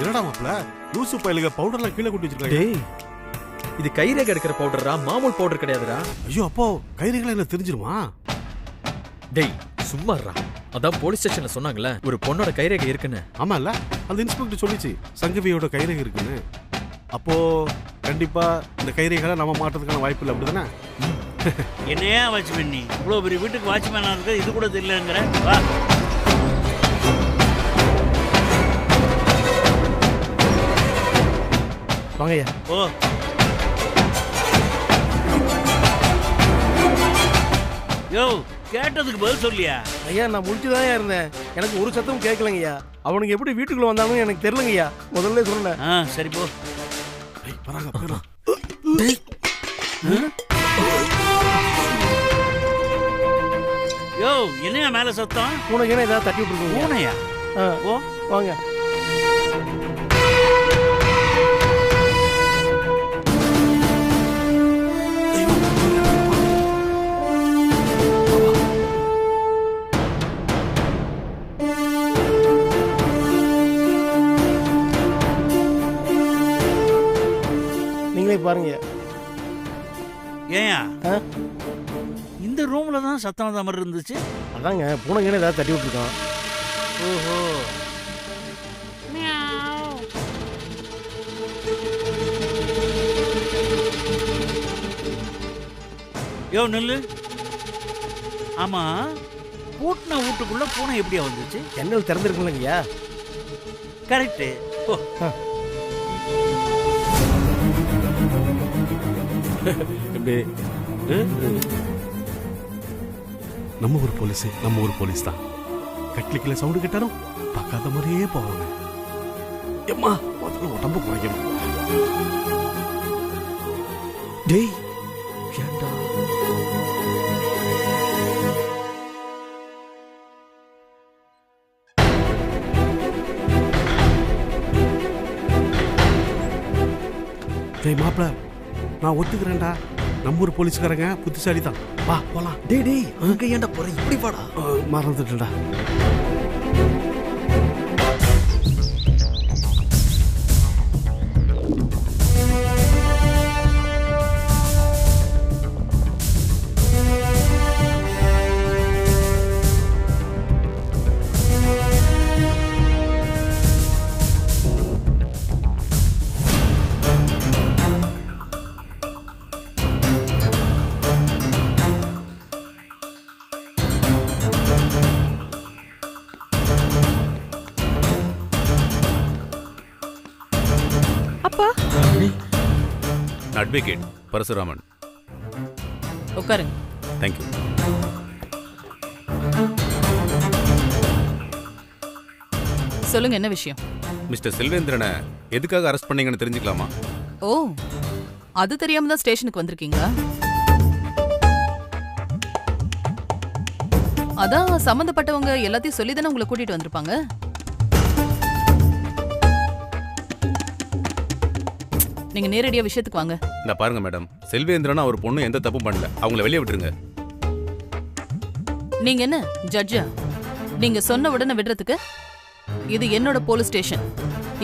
என்னடா மாப்ள லூசு பையலுக பவுடர்லாம் கீழே கொட்டி வச்சிருக்காங்க. டேய் இது கைரேகை எடுக்கிற பவுடரா, மாமூல் பவுடர் கிடையாதுடா. ஐயோ அப்போ கைரேகைலாம் என்ன தெரிஞ்சிருமா? டேய் சும்மாறா, அதான் போலீஸ் ஸ்டேஷன்ல சொன்னாங்கல்ல ஒரு பொண்ணோட கைரேகை இருக்குன்னு. ஆமா இல்ல, அந்த இன்ஸ்பெக்டர் சொல்லிச்சு சங்கவியோட கைரேகை இருக்குன்னு. அப்போ கண்டிப்பா இந்த கைரேகைகளை நம்ம மாற்றதுக்கான வாய்ப்பு இல்லை, அப்படிதானே? என்னையா வாட்ச்மேன் நீ இவ்வளோ பெரிய வீட்டுக்கு வாட்ச்மேனா இருக்க இது கூட தெரியலங்கிற? வா வாங்கய்யா. ஓ யோ கேட்டதுக்கு பதில் சொல்லியா? ஐயா நான் முடிச்சுதான் இருந்தேன், எனக்கு ஒரு சத்தமும் கேட்கலங்கய்யா. அவனுக்கு எப்படி வீட்டுக்குள்ள வந்தாங்கன்னு எனக்கு தெரியலங்கய்யா, முதல்ல சொன்னேன். சரி போ. வராங்க போயிடலாம். யோ என்னையா மேல சத்தம்? உனக்கு என்ன ஏதாவது தட்டி விட்டுருக்கோங்க? பூனையா? ஓ வாங்க. நீங்களே பாருங்க. ஏயா இந்த ரூம்ல தான் சத்தம் வந்த மாதிரி இருந்துச்சு. அதாங்க பூனைக்கு ஏதாவது தட்டி விட்டுருக்கான். ஓஹோ யோ நெல்லு. ஆமா பூட்டின வீட்டுக்குள்ள பூனை எப்படியா வந்துச்சு? ஜன்னல் திறந்துருக்குங்களங்கய்யா. கரெக்டு. ஓ எப்படி நம்ம ஊர் போலீஸ் தான். கட்லிக்கில சவுண்டு கேட்டாலும் பார்க்காத மாதிரியே போவாங்க. எம்மா முதல்ல உடம்பு குறைக்கணும். டேய் ஏண்டா டேய் மாப்ள நான் ஒத்துக்கிறேன்டா, நம்ம ஊர் போலீஸ்காரங்க புத்திசாலி தான். வா போலாம். டேய் டேய் அங்க ஏன்டா போற, இப்படி வாடா. மறந்துட்டா. அட்வொகேட் பரசுராமன். உட்காருங்க. தேங்க்யூ. சொல்லுங்க, என்ன விஷயம்? மிஸ்டர் செல்வேந்திரனை எதுக்காக அரெஸ்ட் பண்ணீங்கன்னு தெரிஞ்சுக்கலாமா? ஓ அது தெரியாம தான் ஸ்டேஷனுக்கு வந்திருக்கீங்களா? அதான் சம்பந்தப்பட்டவங்க எல்லாத்தையும் சொல்லி தானே உங்களை கூட்டிட்டு வந்திருப்பாங்க. நீங்க நேரடியா விஷயத்துக்கு வாங்க. இந்த பாருங்க மேடம், செல்வேந்திரனா ஒரு பொண்ணு எந்த தப்பும் பண்ணல, அவங்கள வெளியே விட்டுருங்க. நீங்க என்ன ஜட்ஜா? நீங்க சொன்ன உடனே விடுறதுக்கு? இது என்னோட போலீஸ் ஸ்டேஷன்.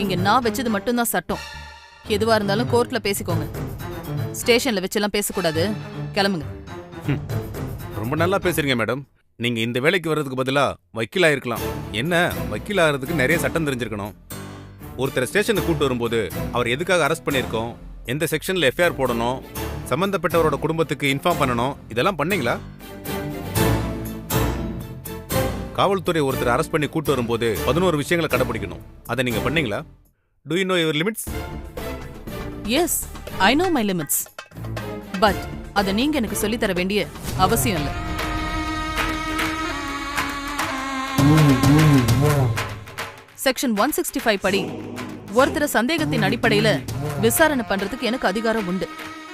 இங்க நான் வச்சது மட்டும்தான் சட்டம். எதுவா இருந்தாலும் கோர்ட்ல பேசிக்கோங்க. ஸ்டேஷன்ல வச்செல்லாம் பேசக்கூடாது. கிளம்புங்க. ரொம்ப நல்லா பேசுறீங்க மேடம். நீங்க இந்த வேலைக்கு வர்றதுக்கு பதிலா வக்கீலா இருக்கலாம். என்ன வக்கீல் ஆகிறதுக்கு நிறைய சட்டம் தெரிஞ்சிருக்கணும். ஒருத்தர் ஸ்டேஷனுக்கு கூட்டு வரும்போது அவர் எதுக்காக அரெஸ்ட் பண்ணியிருக்கோம், எந்த செக்ஷன்ல எஃப்ஐஆர் போடணும், சம்பந்தப்பட்டவரோட குடும்பத்துக்கு இன்ஃபார்ம் பண்ணணும், இதெல்லாம் பண்ணீங்களா? காவல்துறை ஒருத்தர் அரெஸ்ட் பண்ணி கூட்டு வரும்போது 11 விஷயங்களை கடைபிடிக்கணும். அதை நீங்க பண்ணீங்களா? Do you know your limits? Yes, I know my limits. But அதை நீங்க எனக்கு சொல்லி தர வேண்டிய அவசியம் இல்லை. செக்ஷன் 165 படி ஒருத்தர சந்தேகத்தின் அடிப்படையில விசாரணை பண்றதுக்கு எனக்கு அதிகாரம் உண்டு.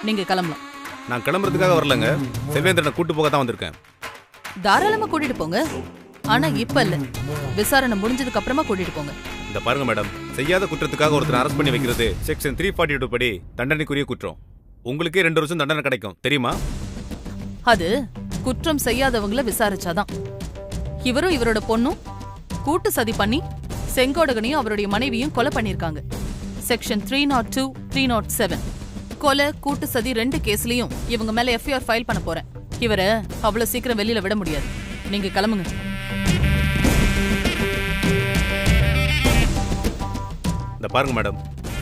நீங்க கிளம்பலாம். நான் கிளம்புறதுக்காக வரலங்க, செல்வேந்திரனை கூட்டு போக தான் வந்திருக்கேன். தாராளமா கூட்டிட்டு போங்க. ஆனா இப்ப இல்ல, விசாரணை முடிஞ்சதுக்கு அப்புறமா கூட்டிட்டு போங்க. இந்த பாருங்க மேடம், செய்யாத குற்றத்துக்காக ஒருத்தர் அரெஸ்ட் பண்ணி வைக்கிறது செக்ஷன் 342 படி தண்டனைக்குரிய குற்றம். உங்களுக்கே 2 வருஷம் தண்டனை கிடைக்கும், தெரியுமா? அது குற்றம் செய்யாதவங்கள விசாரிச்சாதான். இவரும் இவரோட பொண்ணும் கூட்டு சதி பண்ணி செங்கோடகனையும் அவருடைய மனைவியும் கொலை பண்ணிருக்காங்க. செக்ஷன் 302, 307 கொலை கூட்டு சதி 2 கேஸ்லயும் இவங்க மேல எஃப்ஐஆர் ஃபைல் பண்ண போறேன். இவரை அவ்வளவு சீக்கிரம் வெளியில விட முடியாது. நீங்க கிளம்புங்க. இந்த பாருங்க மேடம்,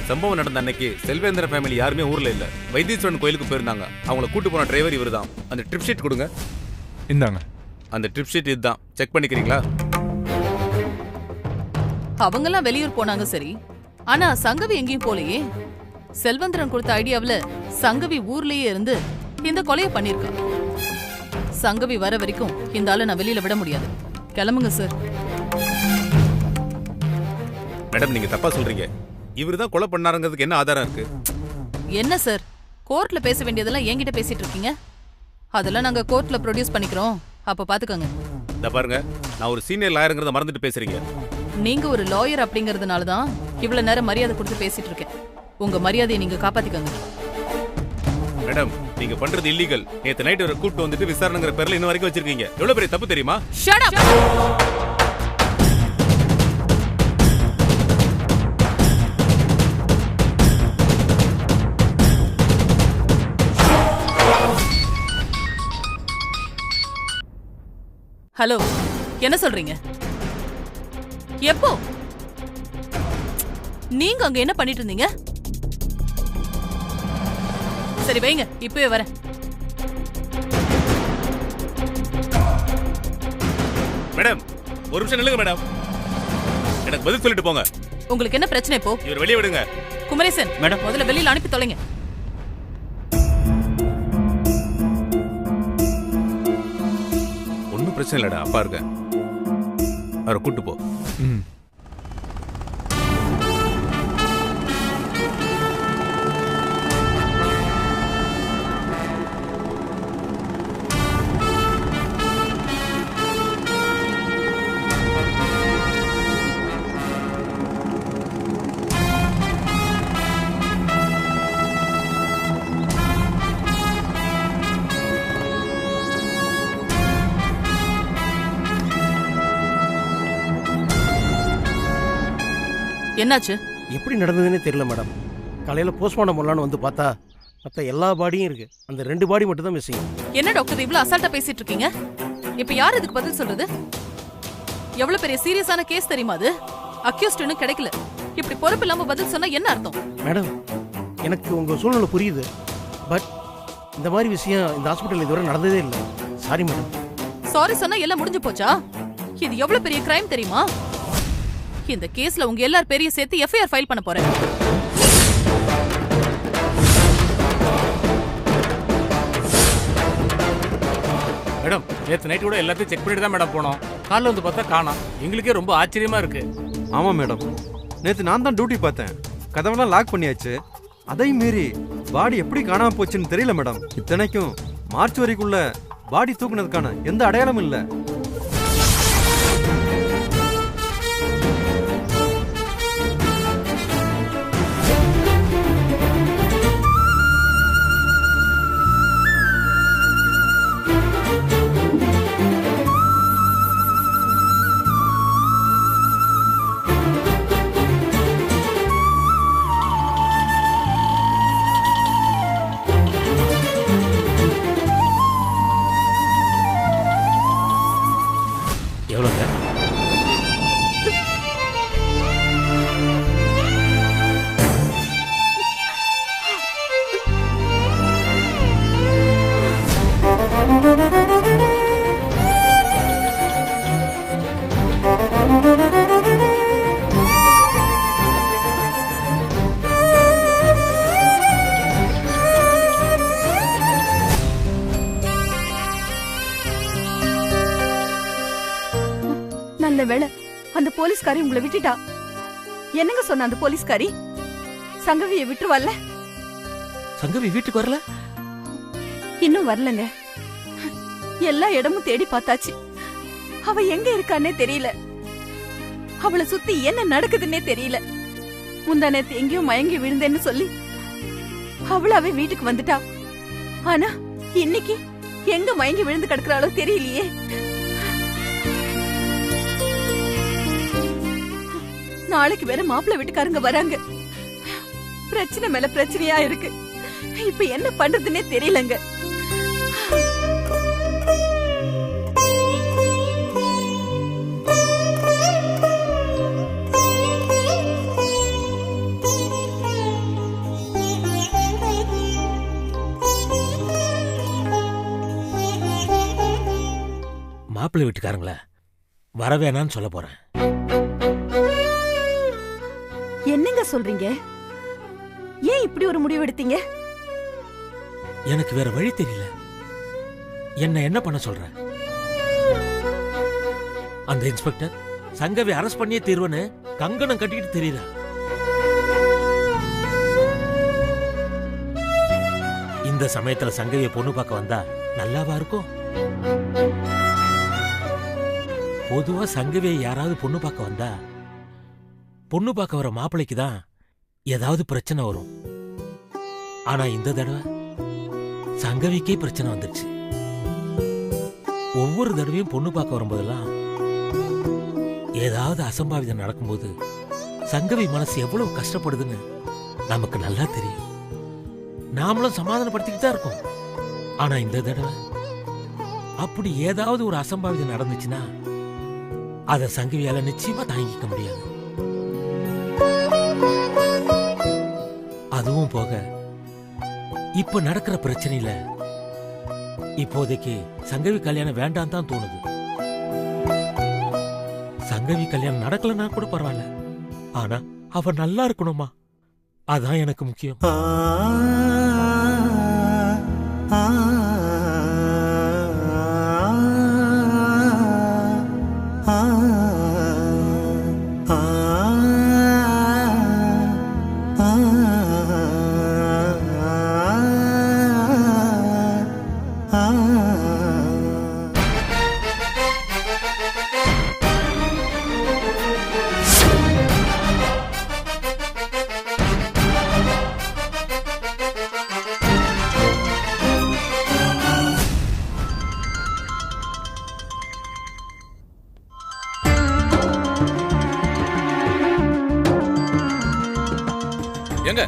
சம்பவம் நடந்த அன்னைக்கு செல்வேந்திர ஃபேமிலி யாருமே ஊர்ல இல்ல. வைத்தீஸ்வரன் கோயிலுக்கு போயிருந்தாங்க. அவங்கள கூட்டு போன டிரைவர் இவர்தான். அந்த ட்ரிப் ஷீட் கொடுங்க. இந்தாங்க. அந்த ட்ரிப் ஷீட் இதுதான். செக் பண்ணிக்கிறீங்களா? அவங்கெல்லாம் வெளியூர் போனாங்க சரி, ஆனா சங்கவி எங்கேயும் போலையே. செல்வந்திரன் கொடுத்த ஐடியாவுல சங்கவி ஊர்லயே இருந்து இந்த கொலையை பண்ணிருக்கா. சங்கவி வர வரைக்கும் இந்த ஆளை நான் வெளியில விட முடியாது. கிளம்புங்க சார். மேடம், நீங்க தப்பா சொல்றீங்க. இவர்தான் கொலை பண்ணாருங்கிறதுக்கு என்ன ஆதாரம் இருக்கு? என்ன சார், கோர்ட்ல பேச வேண்டியதெல்லாம் என்கிட்ட பேசிட்டு இருக்கீங்க? அதெல்லாம் நாங்க கோர்ட்ல ப்ரொடியூஸ் பண்ணிக்கிறோம், அப்ப பாத்துக்கோங்க. இந்த பாருங்க, நான் ஒரு சீனியர் லாயருங்கிறத மறந்துட்டு பேசுறீங்க. நீங்க ஒரு லாயர் அப்படிங்கறதுனால தான் இவ்வளவு நேரம் மரியாதை கொடுத்து பேசிட்டு இருக்கேன். உங்க மரியாதையை நீங்க காப்பாத்திக்கோங்க. மேடம், நீங்க பண்றது இல்லீகல். நேத்து நைட் ஒரு கூட்டு வந்துட்டு விசாரணைங்கிற பேர்ல இன்ன வரைக்கும் வச்சிருக்கீங்க. எவ்வளவு பெரிய தப்பு தெரியுமா? Shut up! ஹலோ, என்ன சொல்றீங்க? எப்போ? நீங்க அங்க என்ன பண்ணிட்டு இருந்தீங்க? சரி வைங்க, இப்பவே வரேன். மேடம், ஒரு நிமிஷம் நில்லுங்க மேடம். எனக்கு பதில் சொல்லிட்டு போங்க. உங்களுக்கு என்ன பிரச்சனை இப்போ? இவர் வெளியே விடுங்க. குமரேசன் மேடம், முதல்ல வெளியில அனுப்பி தொலைங்க. ஒன்னும் பிரச்சனை இல்லடா, அப்பா இருக்க. அவரை கூட்டு போ. ம். என்னாச்சு? எப்படி நடந்ததுன்னே தெரியல மேடம். காலையில் போஸ்ட்மார்ட்டம் பண்ணலான்னு வந்து பார்த்தா மற்ற எல்லா பாடியும் இருக்கு. அந்த 2 பாடி மட்டும் தான் மிஸ்ஸிங். என்ன டாக்டர் இவ்ளோ அசால்ட்டா பேசிட்டு இருக்கீங்க? இப்ப யார் இதுக்கு பதில் சொல்றது? எவ்வளவு பெரிய சீரியஸான கேஸ் தெரியுமா அது? அக்யூஸ்ட் இன்னும் கிடைக்கல. இப்படி பொறுப்பு இல்லாம பதில் சொன்னா என்ன அர்த்தம்? மேடம், எனக்கு உங்கள் சூழ்நிலை புரியுது. பட் இந்த மாதிரி விஷயம் இந்த ஹாஸ்பிட்டல் இதுவரை நடந்ததே இல்லை. Sorry madam. சாரி சொன்னா எல்லாம் முடிஞ்சு போச்சா? இது எவ்வளவு பெரிய கிரைம் தெரியுமா? இந்த கேஸ்ல உங்க எல்லார் பேரையும் சேர்த்து எஃப்ஐஆர் ஃபைல் பண்ண போறேன். மேடம், நேற்று நைட்டு கூட எல்லாத்தையும் செக் பண்ணிட்டு தான் மேடம் போனோம். காலைல வந்து பார்த்தா காணோம். எங்களுக்கே ரொம்ப ஆச்சரியமா இருக்கு. ஆமாம் மேடம், நேற்று நான் தான் டியூட்டி பார்த்தேன். கதவெல்லாம் லாக் பண்ணியாச்சு. அதையும் மீறி பாடி எப்படி காணாமல் போச்சுன்னு தெரியல மேடம். இத்தனைக்கும் மார்ச் வரைக்குள்ள பாடி தூக்குனதுக்கான எந்த அடையாளமும் இல்லை. எவ்வளோங்க? நல்ல வேளை அந்த போலீஸ்காரி உங்களை விட்டுட்டா. என்னங்க சொன்ன அந்த போலீஸ்காரி? சங்கவியை விட்டுருவாள்ல? சங்கவி வீட்டுக்கு வரல? இன்னும் வரலங்க. எல்லா இடமும் தேடி பார்த்தாச்சு. அவ எங்க இருக்கானே தெரியல. அவளை சுத்தி என்ன நடக்குதுன்னே தெரியல. முந்தா நேத்து எங்கேயோ மயங்கி விழுந்தேன்னு சொல்லி அவளாவே வீட்டுக்கு வந்துட்டா. ஆனா இன்னைக்கு எங்க மயங்கி விழுந்து கிடக்குறாளோ தெரியலையே. நாளைக்கு வேற மாப்பிள்ளை வீட்டுக்காரங்க வராங்க. பிரச்சனை மேல பிரச்சனையா இருக்கு. இப்ப என்ன பண்றதுன்னே தெரியலங்க. மாப்பிள்ளை வீட்டுக்காரங்கள வரவேணான்னு சொல்ல போறேன். என்னங்க சொல்றீங்க? ஏன் இப்படி ஒரு முடிவு எடுத்தீங்க? எனக்கு வேற வழி தெரியல. என்ன பண்ண சொல்ற? அந்த இன்ஸ்பெக்டர் சங்கவி அரெஸ்ட் பண்ணியே தீர்வுன்னு கங்கணம் கட்டிக்கிட்டு தெரியல. இந்த சமயத்துல சங்கவியை பொண்ணு பார்க்க வந்தா நல்லாவா இருக்கும்? பொதுவா சங்கவியை யாராவது பொண்ணு பார்க்க வந்தா பொண்ணு பார்க்க வர மாப்பிள்ளைக்கு தான் ஏதாவது பிரச்சனை வரும். ஆனா இந்த தடவை சங்கவிக்கே பிரச்சனை வந்துருச்சு. ஒவ்வொரு தடவையும் பொண்ணு பார்க்க வரும்போதெல்லாம் ஏதாவது அசம்பாவிதம் நடக்கும்போது சங்கவி மனசு எவ்வளவு கஷ்டப்படுதுன்னு நமக்கு நல்லா தெரியும். நாமளும் சமாதானப்படுத்திக்கிட்டு தான் இருக்கோம். ஆனா இந்த தடவை அப்படி ஏதாவது ஒரு அசம்பாவிதம் நடந்துச்சுன்னா அத சங்கவியால நிச்சயமா தாங்கிக்க முடியாது. அதுவும் போக இப்ப நடக்கிற பிரச்சனையில இப்போதைக்கு சங்கவி கல்யாணம் வேண்டாம் தான் தோணுது. சங்கவி கல்யாணம் நடக்கலன்னா கூட பரவாயில்ல, ஆனா அவ நல்லா இருக்கணுமா, அதான் எனக்கு முக்கியம். ஏங்க,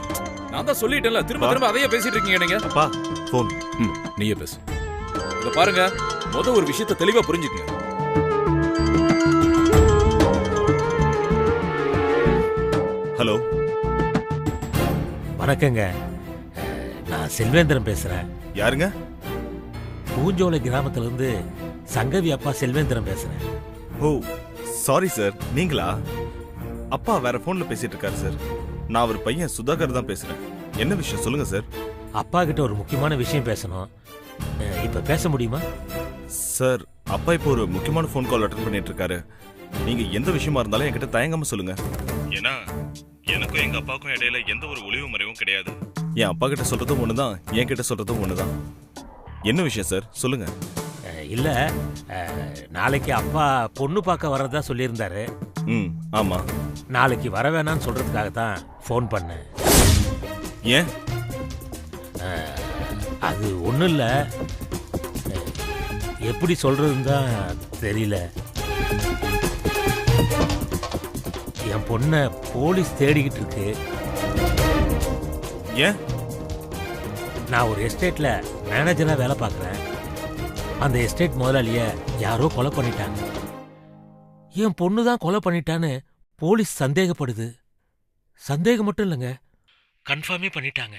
நான் தான் சொல்லிட்டேன்ல, திரும்ப திரும்ப அதையே பேசிட்டு இருக்கீங்க நீங்க. அப்பா போன். நீயே பேசு. இத பாருங்க, ஒரு விஷயத்தை தெளிவா புரிஞ்சுக்கங்க. ஹலோ, வணக்கங்க. நான் செல்வேந்திரன் பேசுறேன். யாருங்க? பூஞ்சோலை கிராமத்துல இருந்து சங்கவி அப்பா செல்வேந்திரன் பேசுறேன். ஓ சாரி சார், நீங்களா? அப்பா வேற போன்ல பேசிட்டு இருக்காரு சார். நான் அவர் பையன் சுதாகர் தான் பேசுறேன். என்ன விஷயம் சொல்லுங்க சார். அப்பா கிட்ட ஒரு முக்கியமான விஷயம் பேசணும். இப்ப பேச முடியுமா? சார், அப்பா இப்போ ஒரு முக்கியமான போன் கால் அட்டெண்ட் பண்ணிட்டு இருக்காரு. நீங்க எந்த விஷயமா இருந்தாலும் என்கிட்ட தயங்காம சொல்லுங்க. ஏன்னா எனக்கும் எங்க அப்பாவுக்கும் இடையில எந்த ஒரு ஒளிவு மறைவும் கிடையாது. என் அப்பா கிட்ட சொல்றதும் ஒண்ணுதான், என் கிட்ட சொல்றதும் ஒண்ணுதான். என்ன விஷயம் சார், சொல்லுங்க. இல்ல, நாளைக்கு அப்பா பொண்ணு பார்க்க வர்றதா சொல்லியிருந்தாரு. ஆமா. நாளைக்கு வர வேணான்னு சொல்றதுக்காக தான் போன் பண்ணேன். ஏன்? அது ஒண்ணும் இல்ல, எப்படி சொல்றதுன்னு தான் தெரியல. என் பொண்ண போலீஸ் தேடிக்கிட்டு இருக்கு. ஏன்? நான் ஒரு எஸ்டேட்ல மேனேஜரா வேலை பார்க்கறேன். அந்த எஸ்டேட் முதலாளிய யாரோ கொலை பண்ணிட்டாங்க. என் பொண்ணு தான் கொலை பண்ணிட்டான்னு போலீஸ் சந்தேகப்படுது. சந்தேகம் மட்டும் இல்லைங்க, கன்ஃபார்மே பண்ணிட்டாங்க.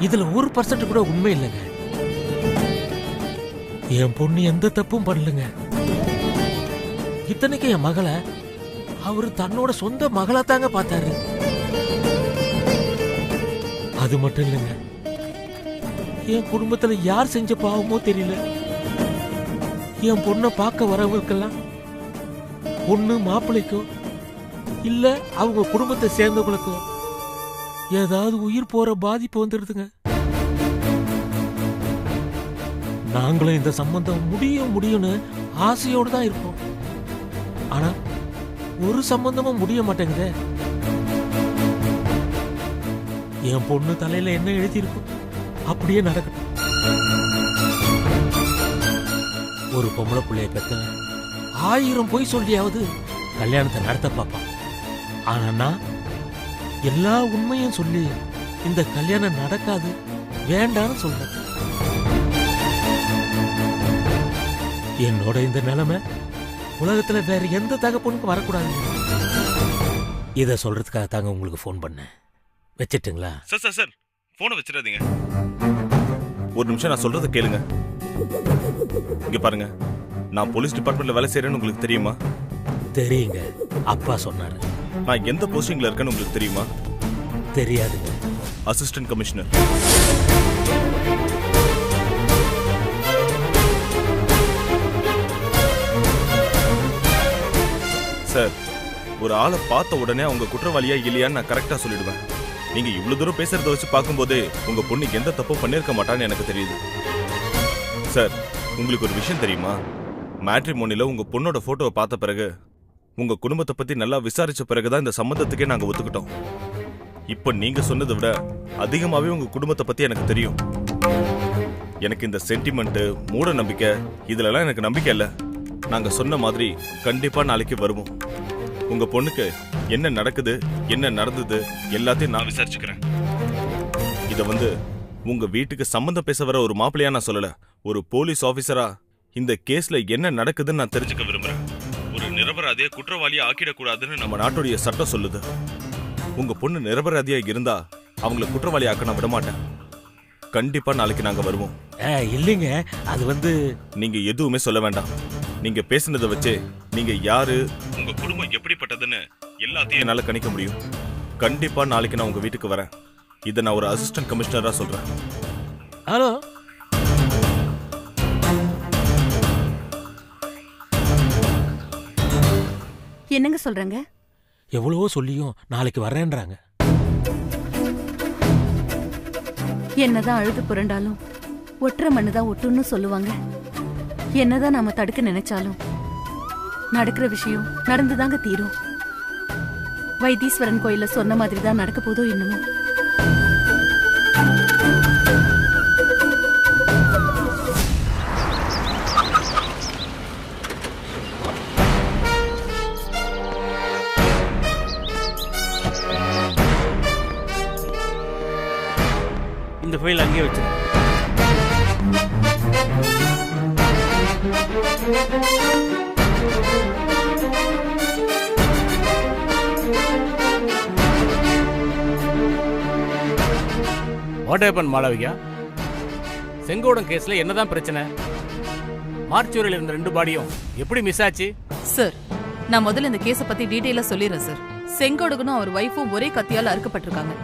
இதுல 1% கூட உண்மை இல்லைங்க. என் பொண்ணு எந்த தப்பும் பண்ணலங்க. இத்தனைக்கு என் மகளை அவரு தன்னோட சொந்த மகளா தாங்க பார்த்தாரு. அது மட்டும் இல்லைங்க, என் குடும்பத்துல யார் செஞ்ச பாவமோ தெரியல, என் பொண்ணை பார்க்க வரவங்களுக்கெல்லாம் பொண்ணு மாப்பிள்ளைக்கோ இல்ல அவங்க குடும்பத்தை சேர்ந்தவங்களுக்கோ ஏதாவது உயிர் போற பாதிப்பு வந்துடுதுங்க. நாங்களும் இந்த சம்பந்தம் முடியும்னு ஆசையோடு தான் இருப்போம். ஆனா ஒரு சம்பந்தமும் முடிய மாட்டேங்குதே. என் பொண்ணு தலையில என்ன எழுதியிருக்கும் அப்படியே நடக்கட்டும். ஒரு பொம்பளை பிள்ளைய பெத்தவன் 1000 பொய் சொல்லியாவது கல்யாணத்தை நடத்த பார்ப்பான். ஆனா நான் எல்லா உண்மையும் சொல்லி இந்த கல்யாணம் நடக்காது வேண்டான்னு சொல்றேன். என்னோட இந்த நிலைமை உலகத்துல வேற எந்த தகப்பனுக்கும் வரக்கூடாது. இத சொல்றதுக்காக தாங்க உங்களுக்கு ஃபோன் பண்ணேன். வச்சிட்டுங்களா? சார் போனை வச்சிடாதீங்க. ஒரு நிமிஷம் நான் சொல்றதை கேளுங்க. இங்க பாருங்க, நான் போலீஸ் டிபார்ட்மெண்ட்ல வேலை செய்யறேன்னு உங்களுக்கு தெரியுமா? தெரியுங்க, அப்பா சொன்னாரு. நான் எந்த போஸ்டிங்ல இருக்கேன்னு உங்களுக்கு தெரியுமா? தெரியாதுங்க. Assistant commissioner. சார், ஒரு ஆளை பார்த்த உடனே அவங்க குற்றவாளியா இல்லையான்னு நான் கரெக்டா சொல்லிடுவேன். நீங்க இவ்வளவு தூரம் பேசுறத வச்சு பார்க்கும்போது உங்க பொண்ணு எந்த தப்பும் பண்ணிருக்க மாட்டான்னு எனக்கு தெரியுது. சார், உங்களுக்கு ஒரு விஷயம் தெரியுமா? மேட்ரிமோனில உங்க பொண்ணோட போட்டோவை பார்த்த பிறகு உங்க குடும்பத்தை பத்தி நல்லா விசாரிச்ச பிறகுதான் இந்த சம்பந்தத்துக்கே நாங்க ஒத்துக்கிட்டோம். இப்ப நீங்க சொன்னதை விட அதிகமாவே உங்க குடும்பத்தை பத்தி எனக்கு தெரியும். எனக்கு இந்த சென்டிமெண்ட், மூட நம்பிக்கை இதுலலாம் எனக்கு நம்பிக்கை இல்ல. நாங்க சொன்ன மாதிரி கண்டிப்பா நாளைக்கு வருவோம். உங்க பொண்ணுக்கு என்ன நடக்குது, என்ன நடந்தது எல்லாத்தையும் நான் விசாரிச்சுக்கிறேன். இத உங்க வீட்டுக்கு சம்பந்தம் பேச வர ஒரு மாப்பிள்ளையா நான் சொல்லல, ஒரு போலீஸ் ஆபீசரா இந்த கேஸ்ல என்ன நடக்குதுன்னு நான் தெரிஞ்சுக்க விரும்புறேன். ஒரு நிரபராதியை குற்றவாளியா ஆக்கிடக்கூடாதுன்னு நம்ம நாட்டுடைய சட்டம் சொல்லுது. உங்க பொண்ணு நிரபராதியா இருந்தா அவங்களை குற்றவாளி ஆக்க நான் விட மாட்டேன். கண்டிப்பா நாளைக்கு நாங்க வருவோம். இல்லைங்க, அது நீங்க எதுவுமே சொல்ல வேண்டாம். நீங்க பேசுனதை வச்சு நீங்க யாரு, உங்க குடும்பம் எப்படிப்பட்டதுன்னு எல்லாத்தையும் என்னால கணிக்க முடியும். கண்டிப்பா நாளைக்கு நான் உங்க வீட்டுக்கு வரேன். இதை நான் ஒரு அசிஸ்டன்ட் கமிஷனரா சொல்றேன். ஹலோ, என்னங்க சொல்றாங்க? எவ்வளவோ சொல்லியும் நாளைக்கு வரேன்றாங்க. என்னதான் அழுது புரண்டாலும் ஒற்றை மண்ணுதான் ஒட்டுன்னு சொல்லுவாங்க. என்னதான் நாம தடுக்க நினைச்சாலும் நடக்கிற விஷயம் நடந்துதாங்க தீரும். வைத்தீஸ்வரன் கோயில சொன்ன மாதிரி தான் நடக்க போதோ என்னமோ. இந்த ஃபைல் அங்கேயே வச்சிருக்கேன். What happen Malavika? செங்கோடம் கேஸ்ல என்னதான் பிரச்சனை? மார்ச்சுவரியில் இருந்த 2 பாடியும் எப்படி மிஸ் ஆச்சு? சார், நான் முதல்ல இந்த கேஸ பத்தி டீடைலா சொல்லிடுறேன் சார். செங்கோடகனும் அவர் வைஃபும் ஒரே கத்தியால அறுக்கப்பட்டிருக்காங்க.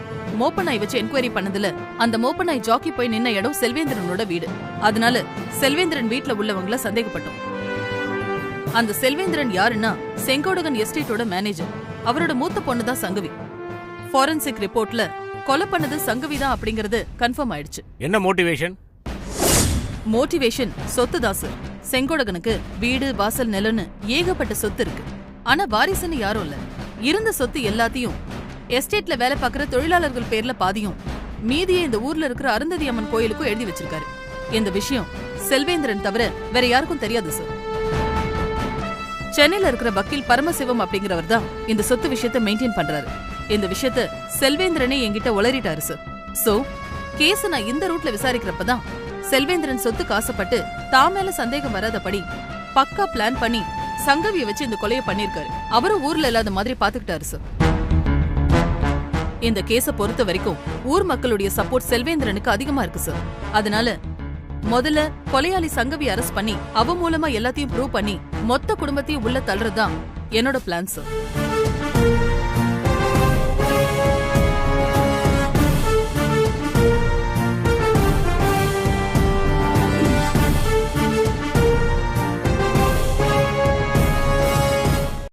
மோப்பநாய் வச்சு என்கொயரி பண்ணதுல அந்த மோப்பநாய் ஜாக்கி போய் நின்ன இடம் செல்வேந்திரனோட வீடு. அதனால செல்வேந்திரன் வீட்டுல உள்ளவங்கள சந்தேகப்பட்டோம். அந்த செல்வேந்திரன் யாருன்னா செங்கோடகன் எஸ்டேட்டோட மேனேஜர். அவரோட மூத்த பொண்ணு தான் சங்கவி. ஃபாரன்சிக் ரிப்போர்ட்ல கொலை பண்ணது சங்கவி தான் அப்படிங்கறது கன்ஃபார்ம் ஆயிடுச்சு. என்ன மோட்டிவேஷன்? மோட்டிவேஷன் சொத்து தான் சார். செங்கோடகனுக்கு வீடு, வாசல், நிலம்னு ஏகப்பட்ட சொத்து இருக்கு. ஆனா வாரிசுன்னு யாரும் இல்ல. இருந்த சொத்து எல்லாத்தையும் எஸ்டேட்ல வேலை பார்க்கிற தொழிலாளர்கள் பேர்ல பாதியும் மீதியை இந்த ஊர்ல இருக்கிற அருந்ததி அம்மன் கோயிலுக்கும் எழுதி வச்சிருக்காரு. இந்த விஷயம் செல்வேந்திரன் தவிர வேற யாருக்கும் தெரியாது சார். சென்னையில இருக்கிற வக்கீல் பரமசிவம் அப்படிங்கிறவர் தான் இந்த சொத்து விஷயத்தை மெயின்டைன் பண்றாரு. இந்த விஷயத்த செல்வேந்திரனே என்கிட்ட உளறிட்டாரு சார். சோ கேஸ் நான் இந்த ரூட்ல விசாரிக்கிறப்பதான் செல்வேந்திரன் சொத்துக்கு ஆசைப்பட்டு தான் மேல சந்தேகம் வராதபடி பக்கா பிளான் பண்ணி சங்கவியை வச்சு இந்த கொலையை பண்ணிருக்காரு. அவரும் ஊர்ல இல்லாத மாதிரி பாத்துக்கிட்டாரு சார். இந்த கேஸ பொறுத்த வரைக்கும் ஊர் மக்களுடைய சப்போர்ட் செல்வேந்திரனுக்கு அதிகமா இருக்கு சார். அதனால முதல்ல கொலையாளி சங்கவி அரெஸ்ட் பண்ணி அவ மூலமா எல்லாத்தையும் ப்ரூவ் பண்ணி மொத்த குடும்பத்தையும் உள்ள தள்ளுறதுதான் என்னோட பிளான் சார்.